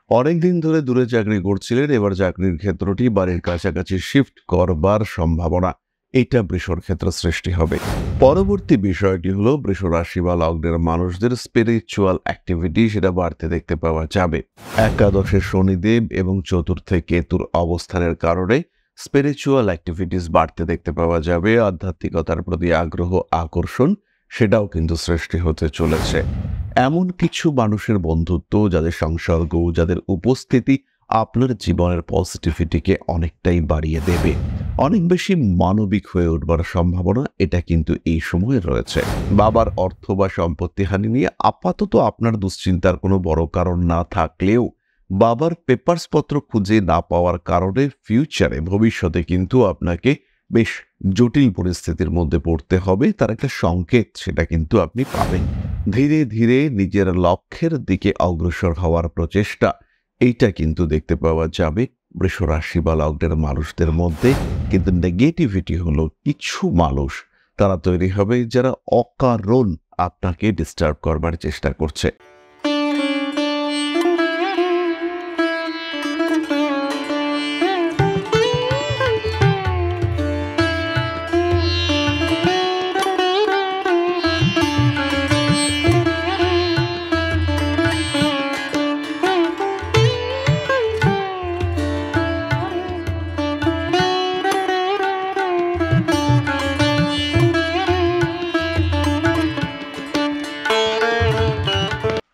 অনেকদিন ধরে দূরে চাকরি করছিলেন, এবার চাকরির ক্ষেত্রটি বাড়ির কাছাকাছি শিফট করবার সম্ভাবনা এটা বৃষর ক্ষেত্রে সৃষ্টি হবে। পরবর্তী বিষয়টি হলো বৃষ রাশি বা লগ্নের মানুষদের স্পিরিচুয়াল অ্যাক্টিভিটি সেটা বাড়তে দেখতে পাওয়া যাবে। একাদশে শনিদেব এবং চতুর্থে কেতুর অবস্থানের কারণে স্পিরিচুয়াল অ্যাক্টিভিটিস বাড়তে দেখতে পাওয়া যাবে। আধ্যাত্মিকতার প্রতি আগ্রহ, আকর্ষণ সেটাও কিন্তু সৃষ্টি হতে চলেছে। এমন কিছু মানুষের বন্ধুত্ব, যাদের সংসর্গ, যাদের উপস্থিতি আপনার জীবনের পজিটিভিটিকে অনেকটাই বাড়িয়ে দেবে। অনেক বেশি মানবিক হয়ে উঠবার সম্ভাবনা এটা কিন্তু এই সময়ে রয়েছে। বাবার অর্থ বা সম্পত্তিহানি নিয়ে আপাতত আপনার দুশ্চিন্তার কোনো বড় কারণ না থাকলেও বাবার পেপারস পত্র খুঁজে না পাওয়ার কারণে ফিউচারে, ভবিষ্যতে কিন্তু আপনাকে বেশ জটিল পরিস্থিতির মধ্যে পড়তে হবে, তার একটা সংকেত সেটা কিন্তু আপনি পাবেন। ধীরে ধীরে নিজের লক্ষ্যের দিকে অগ্রসর হওয়ার প্রচেষ্টা এইটা কিন্তু দেখতে পাওয়া যাবে বৃষ রাশি বা লগ্নের মানুষদের মধ্যে। কিন্তু নেগেটিভিটি হলো কিছু মানুষ তারা তৈরি হবে যারা অকারণ আপনাকে ডিস্টার্ব করবার চেষ্টা করছে।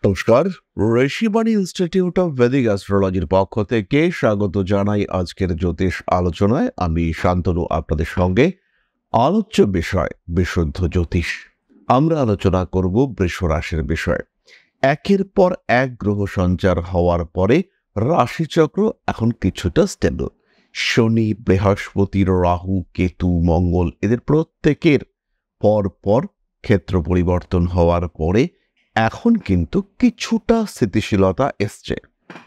নমস্কার, ঋষিবাণী ইনস্টিটিউট অফ ভেদিক অ্যাস্ট্রোলজির পক্ষ থেকে স্বাগত জানাই আজকের জ্যোতিষ আলোচনায়। আমি শান্তনু আপনাদের সঙ্গে। আলোচ্য বিষয় বিশুদ্ধ জ্যোতিষ। আমরা আলোচনা করব বৃষ রাশির বিষয়ে। একের পর এক গ্রহ সঞ্চার হওয়ার পরে রাশিচক্র এখন কিছুটা স্টেবল। শনি, বৃহস্পতি, রাহু, কেতু, মঙ্গল এদের প্রত্যেকের পর পর ক্ষেত্র পরিবর্তন হওয়ার পরে এখন কিন্তু কিছুটা স্থিতিশীলতা এসছে।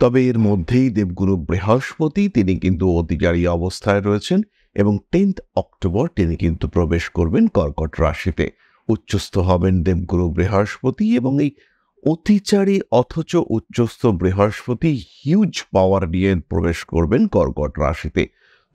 তবে এর মধ্যেই দেবগুরু বৃহস্পতি তিনি কিন্তু অতিচারী অবস্থায় রয়েছেন এবং 10 অক্টোবর তিনি কিন্তু প্রবেশ করবেন কর্কট রাশিতে। উচ্চস্থ হবেন দেবগুরু বৃহস্পতি এবং এই অতিচারী অথচ উচ্চস্থ বৃহস্পতি হিউজ পাওয়ার নিয়ে প্রবেশ করবেন কর্কট রাশিতে।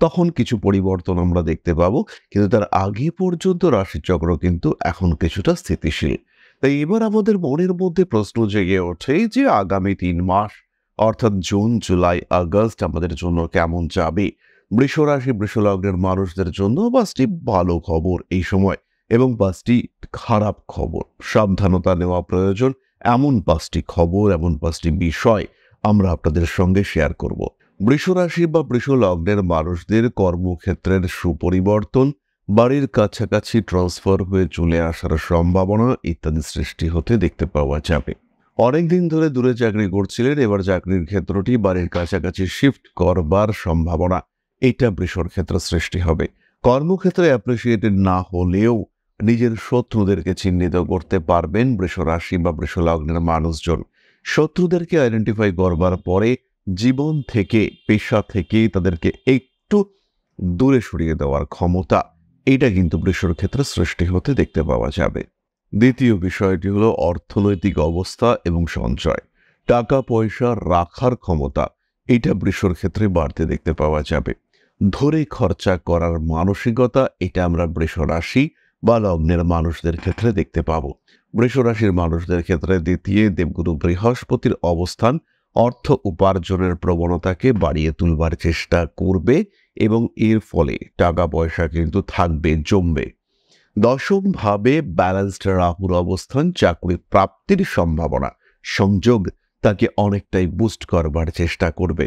তখন কিছু পরিবর্তন আমরা দেখতে পাবো, কিন্তু তার আগে পর্যন্ত রাশিচক্র কিন্তু এখন কিছুটা স্থিতিশীল। তাই এবার আমাদের মনের মধ্যে প্রশ্ন জেগে ওঠে যে আগামী 3 মাস অর্থাৎ জুন, জুলাই, আগস্ট আমাদের জন্য কেমন যাবে। বৃষ রাশি, বৃষ লগ্নের মানুষদের জন্য 5টি ভালো খবর এই সময় এবং 5টি খারাপ খবর। সাবধানতা নেওয়া প্রয়োজন এমন 5টি খবর, এমন 5টি বিষয় আমরা আপনাদের সঙ্গে শেয়ার করব। বৃষ রাশি বা বৃষ লগ্নের মানুষদের কর্মক্ষেত্রের সুপরিবর্তন, বাড়ির কাছাকাছি ট্রান্সফার হয়ে চলে আসার সম্ভাবনা ইত্যাদি সৃষ্টি হতে দেখতে পাওয়া যাবে। অনেকদিন ধরে দূরে চাকরি করছিলেন, এবার চাকরির ক্ষেত্রটি বাড়ির কাছাকাছি শিফট করবার সম্ভাবনা এটা বৃষর ক্ষেত্রে সৃষ্টি হবে। কর্মক্ষেত্রে অ্যাপ্রিসিয়েটেড না হলেও নিজের শত্রুদেরকে চিহ্নিত করতে পারবেন বৃষ রাশি বা বৃষ লগ্নের মানুষজন। শত্রুদেরকে আইডেন্টিফাই করবার পরে জীবন থেকে, পেশা থেকে তাদেরকে একটু দূরে সরিয়ে দেওয়ার ক্ষমতা এটা কিন্তু বৃষর ক্ষেত্রে সৃষ্টি হতে দেখতে পাওয়া যাবে। দ্বিতীয় বিষয়টি হলো অর্থনৈতিক অবস্থা এবং সঞ্চয়। টাকা পয়সা রাখার ক্ষমতা এটা বৃষর ক্ষেত্রে বাড়তে দেখতে পাওয়া যাবে। ধরে খরচা করার মানসিকতা এটা আমরা বৃষ রাশি বা লগ্নের মানুষদের ক্ষেত্রে দেখতে পাবো। বৃষ রাশির মানুষদের ক্ষেত্রে দ্বিতীয় দেবগুরু বৃহস্পতির অবস্থান অর্থ উপার্জনের প্রবণতাকে বাড়িয়ে তুলবার চেষ্টা করবে এবং এর ফলে টাকা পয়সা কিন্তু থাকবে, জমবে। দশম ভাবে ব্যালেন্সড রাহুর অবস্থান চাকরি প্রাপ্তির সম্ভাবনা, সংযোগ তাকে অনেকটাই বুস্ট করবার চেষ্টা করবে।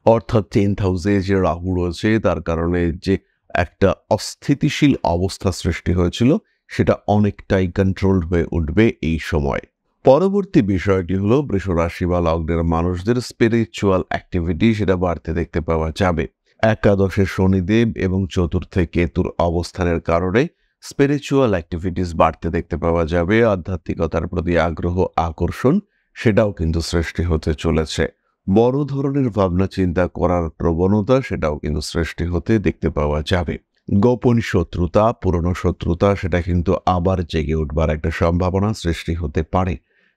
অর্থাৎ 10th হাউসে যে রাহু রয়েছে তার কারণে যে একটা অস্থিতিশীল অবস্থা সৃষ্টি হয়েছিল সেটা অনেকটাই কন্ট্রোলড হয়ে উঠবে এই সময়। পরবর্তী বিষয়টি হলো বৃষ রাশি বা লগ্নের মানুষদের স্পিরিচুয়াল অ্যাক্টিভিটি সেটা বাড়তে দেখতে পাওয়া যাবে। একাদশে শনিদেব এবং চতুর্থে কেতুর অবস্থানের কারণে স্পিরিচুয়াল অ্যাক্টিভিটিস বাড়তে দেখতে পাওয়া যাবে। আধ্যাত্মিকতার প্রতি আগ্রহ, আকর্ষণ সেটাও কিন্তু সৃষ্টি হতে চলেছে। বড় ধরনের ভাবনা চিন্তা করার প্রবণতা সেটাও কিন্তু সৃষ্টি হতে দেখতে পাওয়া যাবে। গোপন শত্রুতা, পুরনো শত্রুতা সেটা কিন্তু আবার জেগে উঠবার একটা সম্ভাবনা সৃষ্টি হতে পারে।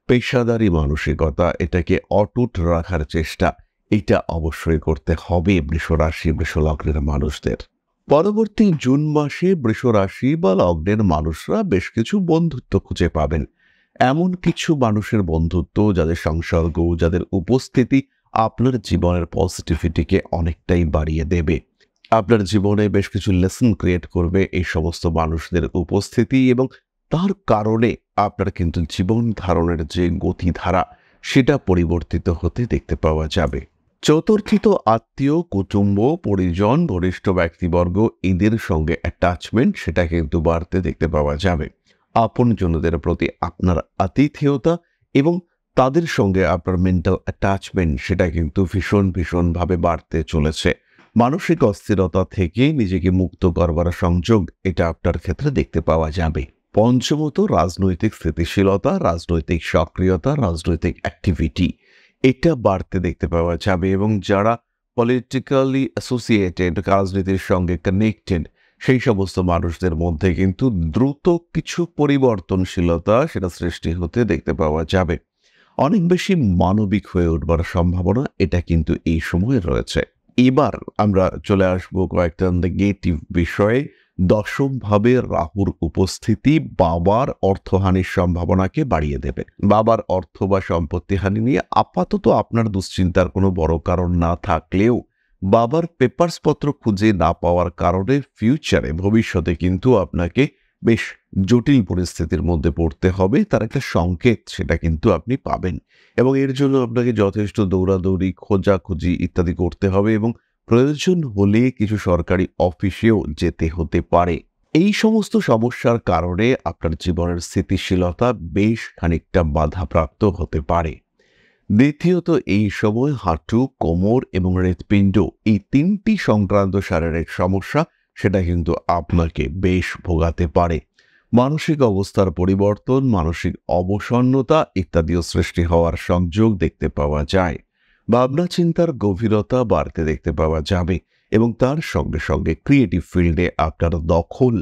পেশাদারি মানসিকতা এটাকে অটুট রাখার চেষ্টা এটা অবশ্যই করতে হবে বৃষ রাশি বৃষ লগ্নের মানুষদের। পরবর্তী জুন মাসে বৃষ রাশি বা লগ্নের মানুষরা বেশ কিছু বন্ধুত্ব খুঁজে পাবেন। এমন কিছু মানুষের বন্ধুত্ব যাদের সংসর্গ, যাদের উপস্থিতি আপনার জীবনের পজিটিভিটিকে অনেকটাই বাড়িয়ে দেবে। আপনার জীবনে বেশ কিছু লেসন ক্রিয়েট করবে এই সমস্ত মানুষদের উপস্থিতি, এবং তার কারণে আপনার কিন্তু জীবন ধারণের যে গতিধারা সেটা পরিবর্তিত হতে দেখতে পাওয়া যাবে। চতুর্থিত আত্মীয়, কুটুম্ব, পরিজন, ঘনিষ্ঠ ব্যক্তিবর্গ এদের সঙ্গে অ্যাটাচমেন্ট সেটা কিন্তু বাড়তে দেখতে পাওয়া যাবে। আপনজনদের প্রতি আপনার আতিথেয়তা এবং তাদের সঙ্গে আপনার মেন্টাল অ্যাটাচমেন্ট সেটা কিন্তু ভীষণভাবে বাড়তে চলেছে। মানসিক অস্থিরতা থেকে নিজেকে মুক্ত করবার সংযোগ এটা আপনার ক্ষেত্রে দেখতে পাওয়া যাবে। পঞ্চমত, রাজনৈতিক স্থিতিশীলতা, রাজনৈতিক সক্রিয়তা, রাজনৈতিক অ্যাক্টিভিটি এটা বাড়তে দেখতে পাওয়া যাবে, এবং যারা পলিটিক্যালি অ্যাসোসিয়েটেড, রাজনীতির সঙ্গে কানেক্টেড, সেই সমস্ত মানুষদের মধ্যে কিন্তু দ্রুত কিছু পরিবর্তনশীলতা সেটা সৃষ্টি হতে দেখতে পাওয়া যাবে। অনেক বেশি মানবিক হয়ে উঠবার সম্ভাবনা এটা কিন্তু এই সময়ে রয়েছে। এবার আমরা চলে আসবো কয়েকটা নেগেটিভ বিষয়ে। দশম ভাবে রাহুর উপস্থিতি বাবার অর্থহানির সম্ভাবনাকে বাড়িয়ে দেবে। বাবার অর্থ বা সম্পত্তি হানি নিয়ে আপাতত আপনার দুশ্চিন্তার কোনো বড় কারণ না থাকলেও বাবার পেপারস পত্র খুঁজে না পাওয়ার কারণে ফিউচারে, ভবিষ্যতে কিন্তু আপনাকে বেশ জটিল পরিস্থিতির মধ্যে পড়তে হবে, তার একটা সংকেত সেটা কিন্তু আপনি পাবেন, এবং এর জন্য আপনাকে যথেষ্ট দৌড়াদৌড়ি, খোঁজাখুঁজি ইত্যাদি করতে হবে, এবং প্রয়োজন হলে কিছু সরকারি অফিসেও যেতে হতে পারে। এই সমস্ত সমস্যার কারণে আপনার জীবনের স্থিতিশীলতা বেশ খানিকটা বাধাপ্রাপ্ত হতে পারে। দ্বিতীয়ত, এই সময় হাঁটু, কোমর এবং হৃৎপিণ্ড এই তিনটি সংক্রান্ত শারীরিক সমস্যা সেটা কিন্তু আপনাকে বেশ ভোগাতে পারে। মানসিক অবস্থার পরিবর্তন, মানসিক অবসন্নতা ইত্যাদিও সৃষ্টি হওয়ার সংযোগ দেখতে পাওয়া যায়। ভাবনা চিন্তার গভীরতা বাড়তে দেখতে পাওয়া যাবে, এবং তার সঙ্গে সঙ্গে ক্রিয়েটিভ ফিল্ডে আপনার দখল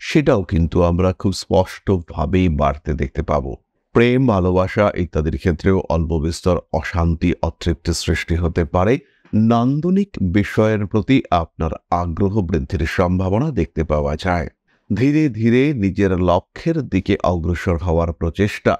সেটাও কিন্তু আমরা খুব স্পষ্টভাবেই বাড়তে দেখতে পাবো। প্রেম, ভালোবাসা ইত্যাদির ক্ষেত্রেও অল্প বিস্তর অশান্তি, অতৃপ্তি সৃষ্টি হতে পারে। নান্দনিক বিষয়ের প্রতি আপনার আগ্রহ বৃদ্ধির সম্ভাবনা দেখতে পাওয়া যায়। ধীরে ধীরে নিজের লক্ষ্যের দিকে অগ্রসর হওয়ার প্রচেষ্টা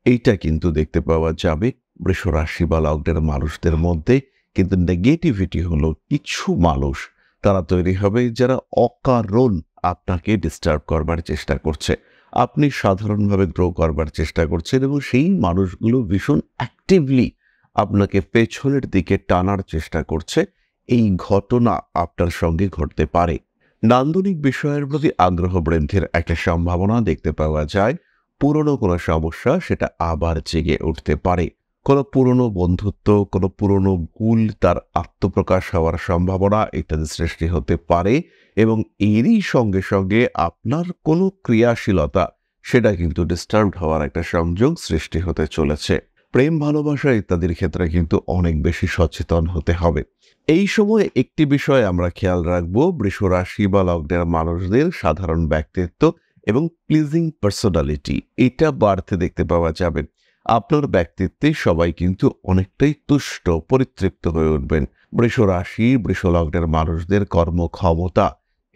এইটা কিন্তু দেখতে পাওয়া যাবে বৃষ রাশি বা লগ্নের মানুষদের মধ্যে। কিন্তু নেগেটিভিটি হলো কিছু মানুষ তারা তৈরি হবে যারা অকারণ আপনাকে ডিস্টার্ব করবার চেষ্টা করছে। আপনি সাধারণভাবে গ্রো করবার চেষ্টা করছেন, এবং সেই মানুষগুলো ভীষণ অ্যাক্টিভলি আপনাকে পেছনের দিকে টানার চেষ্টা করছে। এই ঘটনা আপনার সঙ্গে ঘটতে পারে। নান্দনিক বিষয়ের প্রতি আগ্রহ বৃদ্ধির একটা সম্ভাবনা দেখতে পাওয়া যায়। পুরনো কোনো সমস্যা সেটা আবার জেগে উঠতে পারে। কোনো পুরনো বন্ধুত্ব, কোনো পুরনো ভুল তার আত্মপ্রকাশ হওয়ার সম্ভাবনা ইত্যাদি সৃষ্টি হতে পারে, এবং এরই সঙ্গে সঙ্গে আপনার কোনো ক্রিয়াশীলতা সেটা কিন্তু ডিস্টার্বড হওয়ার একটা সংযোগ সৃষ্টি হতে চলেছে। প্রেম, ভালোবাসা ইত্যাদির ক্ষেত্রে কিন্তু অনেক বেশি সচেতন হতে হবে। এই সময় একটি বিষয় আমরা খেয়াল রাখবো, বৃষ রাশি বা লগ্নের মানুষদের সাধারণ ব্যক্তিত্ব এবং প্লিজিং পার্সোনালিটি এটা বাড়তে দেখতে পাওয়া যাবে। আপনার ব্যক্তিত্বে সবাই কিন্তু অনেকটাই তুষ্ট, পরিতৃপ্ত হয়ে উঠবেন। বৃষ রাশি, বৃষ লগ্নের মানুষদের কর্মক্ষমতা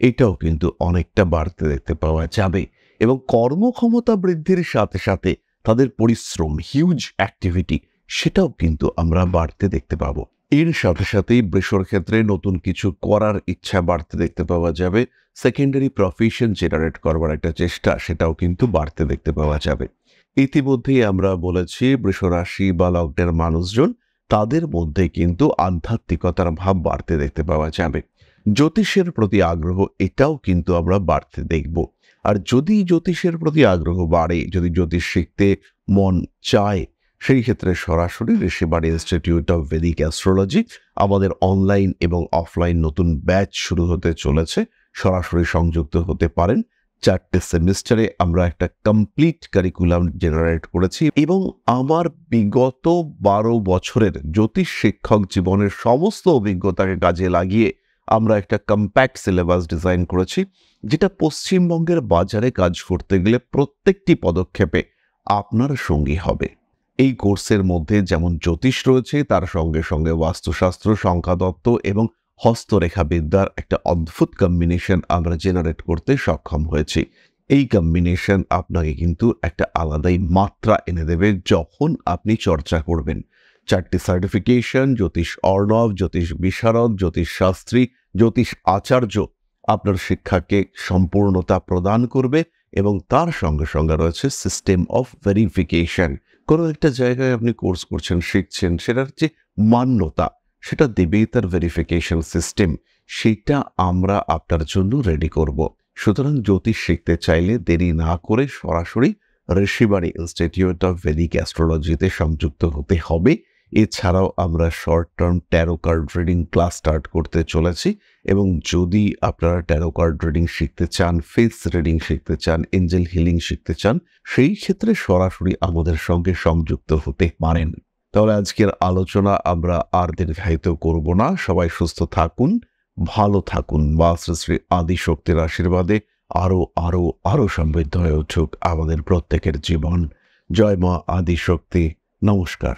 এটাও কিন্তু অনেকটা বাড়তে দেখতে পাওয়া যাবে, এবং কর্মক্ষমতা বৃদ্ধির সাথে সাথে তাদের পরিশ্রম, হিউজ অ্যাক্টিভিটি সেটাও কিন্তু আমরা বাড়তে দেখতে পাবো। এর সাথে সাথেই বৃষর ক্ষেত্রে নতুন কিছু করার ইচ্ছা বাড়তে দেখতে পাওয়া যাবে। সেকেন্ডারি প্রফেশন জেনারেট করবার একটা চেষ্টা সেটাও কিন্তু বাড়তে দেখতে পাওয়া যাবে। ইতিমধ্যেই আমরা বলেছি বৃষ রাশি বা লগ্নের মানুষজন তাদের মধ্যে কিন্তু আধ্যাত্মিকতার ভাব বাড়তে দেখতে পাওয়া যাবে। জ্যোতিষের প্রতি আগ্রহ এটাও কিন্তু আমরা বাড়তে দেখব। আর যদি জ্যোতিষের প্রতি আগ্রহ বাড়ে, যদি জ্যোতিষ শিখতে মন চায়, সেই ক্ষেত্রে সরাসরি Rishibani institute of Vedic astrology আমাদের অনলাইন এবং অফলাইন নতুন ব্যাচ শুরু হতে চলেছে। সরাসরি সংযুক্ত হতে পারেন। 4টে সেমিস্টারে আমরা একটা কমপ্লিট কারিকুলাম জেনারেট করেছি, এবং আমার বিগত 12 বছরের জ্যোতিষ শিক্ষক জীবনের সমস্ত অভিজ্ঞতাকে কাজে লাগিয়ে আমরা একটা কম্প্যাক্ট সিলেবাস ডিজাইন করেছি, যেটা পশ্চিমবঙ্গের বাজারে কাজ করতে গেলে প্রত্যেকটি পদক্ষেপে আপনার সঙ্গী হবে। এই কোর্সের মধ্যে যেমন জ্যোতিষ রয়েছে, তার সঙ্গে সঙ্গে বাস্তুশাস্ত্র, সংখ্যাতত্ত্ব এবং হস্তরেখাবিদ্যার একটা অদ্ভুত কম্বিনেশন আমরা জেনারেট করতে সক্ষম হয়েছি। এই কম্বিনেশন আপনাকে কিন্তু একটা আলাদাই মাত্রা এনে দেবে যখন আপনি চর্চা করবেন। 4টি সার্টিফিকেশন, জ্যোতিষ অর্ণব, জ্যোতিষ বিশারদ, জ্যোতিষ শাস্ত্রী, জ্যোতিষ আচার্য আপনার শিক্ষাকে সম্পূর্ণতা প্রদান করবে এবং তার সঙ্গে সঙ্গে রয়েছে সিস্টেম অফ ভেরিফিকেশন। কোনো একটা জায়গায় আপনি কোর্স করছেন, শিখছেন, সেটার যে মান্যতা সেটা দেবেই তার ভেরিফিকেশন সিস্টেম, সেটা আমরা আপনার জন্য রেডি করব। সুতরাং জ্যোতিষ শিখতে চাইলে দেরি না করে সরাসরি ঋষিবাণী ইনস্টিটিউট অফ ভেদিক অ্যাস্ট্রোলজিতে সংযুক্ত হতে হবে। এছাড়াও আমরা short term taro card reading class start করতে চলেছি এবং যদি আপনারা ট্যারো কার্ড রিডিং শিখতে চান, ফেস রিডিং শিখতে চান, এঞ্জেল হিলিং শিখতে চান, সেই ক্ষেত্রে সরাসরি আমাদের সঙ্গে সংযুক্ত হতে পারেন। তাহলে আজকের আলোচনা আমরা আর দীর্ঘায়িত করব না। সবাই সুস্থ থাকুন, ভালো থাকুন, বা শ্রী শ্রী আদিশক্তির আশীর্বাদে আরো আরো আরো সমৃদ্ধ হয়ে উঠুক আমাদের প্রত্যেকের জীবন। জয় মা আদিশক্তি। নমস্কার।